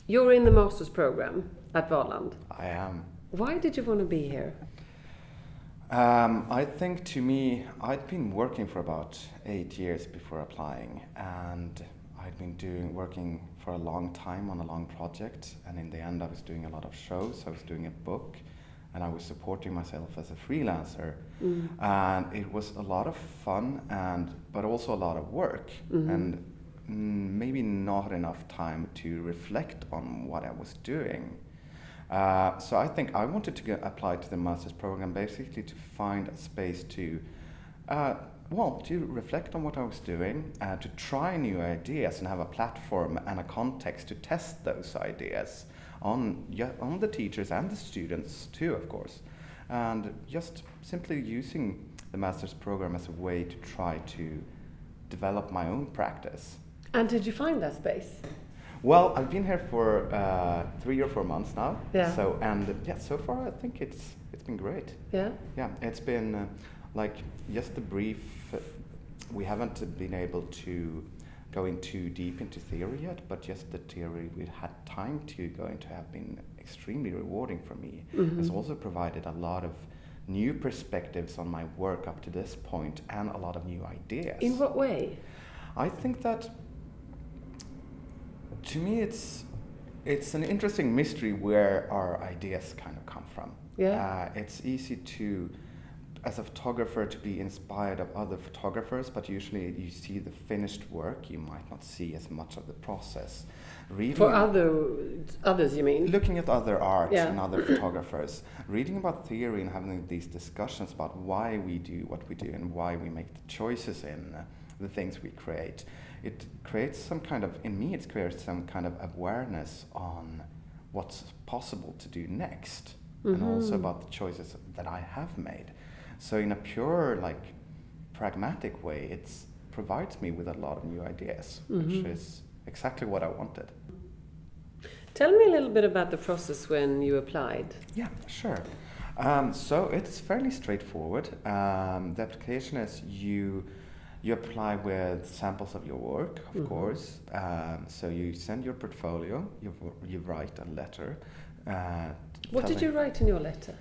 You're in the master's program at Valand. I am. Why did you want to be here? I think to me, I'd been working for about 8 years before applying, and I'd been working for a long time on a long project, and in the end I was doing a lot of shows, I was doing a book, and I was supporting myself as a freelancer. And it was a lot of fun, but also a lot of work, and maybe not enough time to reflect on what I was doing. So I think I wanted to apply to the master's program basically to find a space to reflect on what I was doing, to try new ideas and have a platform and a context to test those ideas on the teachers and the students too, of course. And just simply using the master's program as a way to try to develop my own practice. And did you find that space? Well, I've been here for 3 or 4 months now. Yeah. So far I think it's been great. Yeah. Yeah, it's been like just a brief. We haven't been able to go in too deep into theory yet, but just the theory we had time to go into have been extremely rewarding for me. It's also provided a lot of new perspectives on my work up to this point and a lot of new ideas. In what way? I think that to me it's an interesting mystery where our ideas kind of come from. Yeah. It's easy to, as a photographer, to be inspired of other photographers, but usually you see the finished work, you might not see as much of the process. For others, you mean? Looking at other art and other photographers, reading about theory and having these discussions about why we do what we do and why we make the choices in the things we create. It creates some kind of, in me, it creates some kind of awareness on what's possible to do next, and also about the choices that I have made. So in a pure, like, pragmatic way, it provides me with a lot of new ideas, which is exactly what I wanted. Tell me a little bit about the process when you applied. Yeah, sure. So it's fairly straightforward. The application is you apply with samples of your work, of course. So you send your portfolio, you write a letter. What did you write in your letter?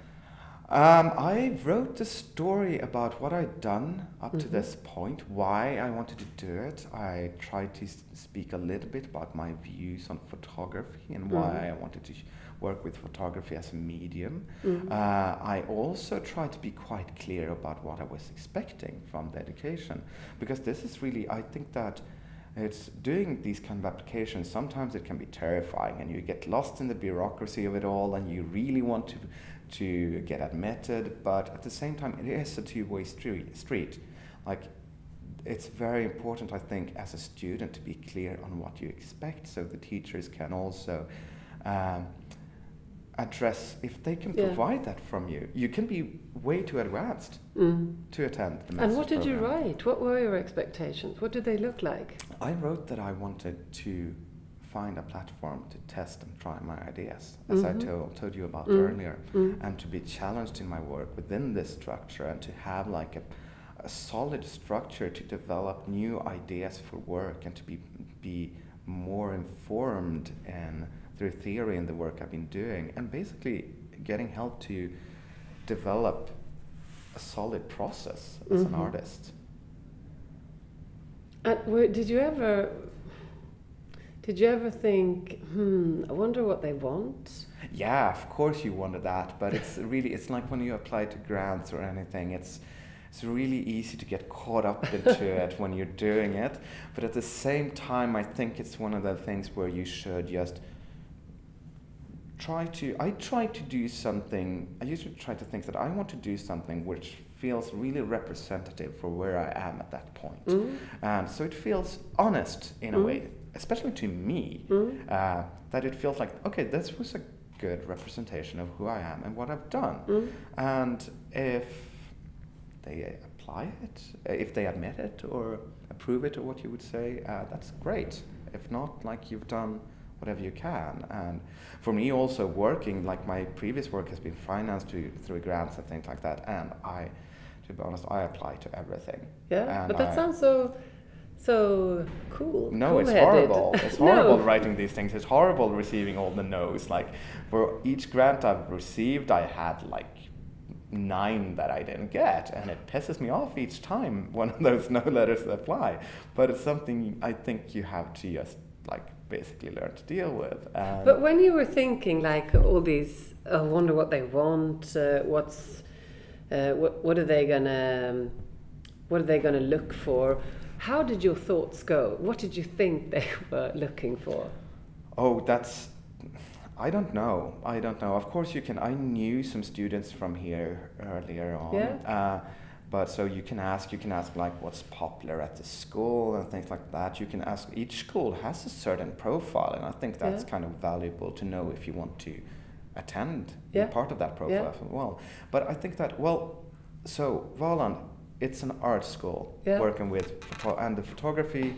I wrote a story about what I'd done up to this point, why I wanted to do it. I tried to speak a little bit about my views on photography and why I wanted to work with photography as a medium. I also tried to be quite clear about what I was expecting from the education, because this is really, I think that it's doing these kind of applications, sometimes it can be terrifying and you get lost in the bureaucracy of it all and you really want to get admitted, but at the same time it is a two-way street. Like, it's very important, I think, as a student to be clear on what you expect, so the teachers can also address if they can provide that from you. You can be way too advanced to attend the master's And what did program. you write? What were your expectations? What did they look like? I wrote that I wanted to find a platform to test and try my ideas, as I told you about earlier, and to be challenged in my work within this structure, and to have like a solid structure to develop new ideas for work, and to be more informed through theory in the work I've been doing, and basically getting help to develop a solid process as an artist. And did you ever think, I wonder what they want? Yeah, of course you wonder that, but it's like when you apply to grants or anything, it's really easy to get caught up into it when you're doing it, but at the same time I think it's one of the things where you should just I try to do something, I usually try to think that I want to do something which feels really representative for where I am at that point. And so it feels honest in a way, especially to me, that it feels like, okay, this was a good representation of who I am and what I've done. And if they apply it, if they admit it or approve it or what you would say, that's great. If not, like, you've done whatever you can. And for me also working, like my previous work has been financed through grants and things like that, and I to be honest, I apply to everything. Yeah, but that sounds so cool. No, it's horrible. It's horrible writing these things. It's horrible receiving all the no's. Like for each grant I've received, I had like 9 that I didn't get, and it pisses me off each time one of those no letters apply. But it's something I think you have to just like basically learn to deal with. But when you were thinking like all these, I wonder what they want. What are they gonna look for? How did your thoughts go? What did you think they were looking for? Oh, I don't know. Of course you can, I knew some students from here earlier on. Yeah. But so you can ask like what's popular at the school and things like that. You can ask, each school has a certain profile, and I think that's kind of valuable to know if you want to attend, be part of that profile as well. But I think that, so Valand, it's an art school working with, and the photography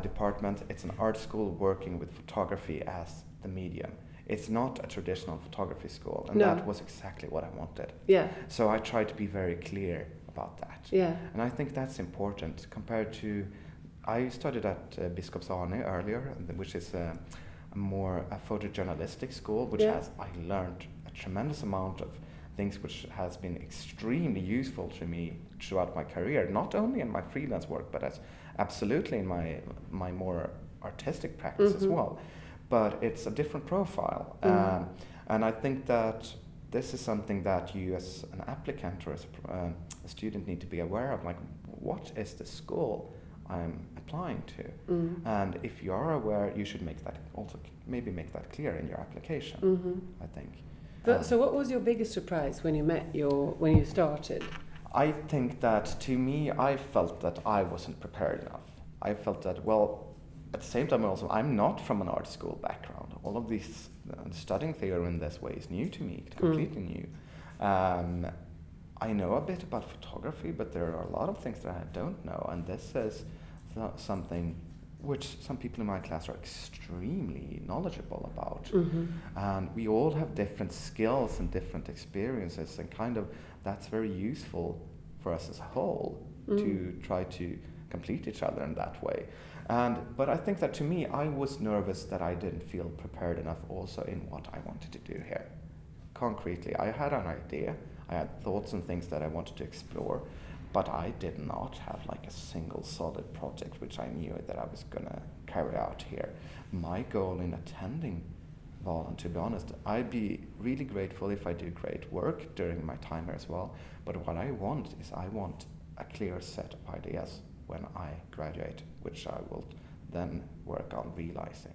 department, it's an art school working with photography as the medium. It's not a traditional photography school, and that was exactly what I wanted. Yeah. So I tried to be very clear about that. Yeah. And I think that's important compared to, I studied at Biskopsarne earlier, which is a photojournalistic school, which I learned a tremendous amount of things which has been extremely useful to me throughout my career, not only in my freelance work, but as absolutely in my more artistic practice as well. But it's a different profile. And I think that this is something that you as an applicant or as a student need to be aware of, like what is the school I'm applying to? And if you are aware, you should make that also maybe make that clear in your application, I think. But so what was your biggest surprise when you started? I think that to me, I felt that I wasn't prepared enough. I felt that, at the same time also, I'm not from an art school background. All of these, studying theory in this way is new to me, completely new. I know a bit about photography, but there are a lot of things that I don't know, and this is something which some people in my class are extremely knowledgeable about. And we all have different skills and different experiences, and kind of that's very useful for us as a whole to try to complete each other in that way. But I think that to me, I was nervous that I didn't feel prepared enough also in what I wanted to do here. Concretely, I had an idea, I had thoughts and things that I wanted to explore, but I did not have like a single solid project which I knew that I was going to carry out here. My goal in attending Valand, to be honest, I'd be really grateful if I do great work during my time here as well, but what I want is I want a clear set of ideas when I graduate, which I will then work on realizing.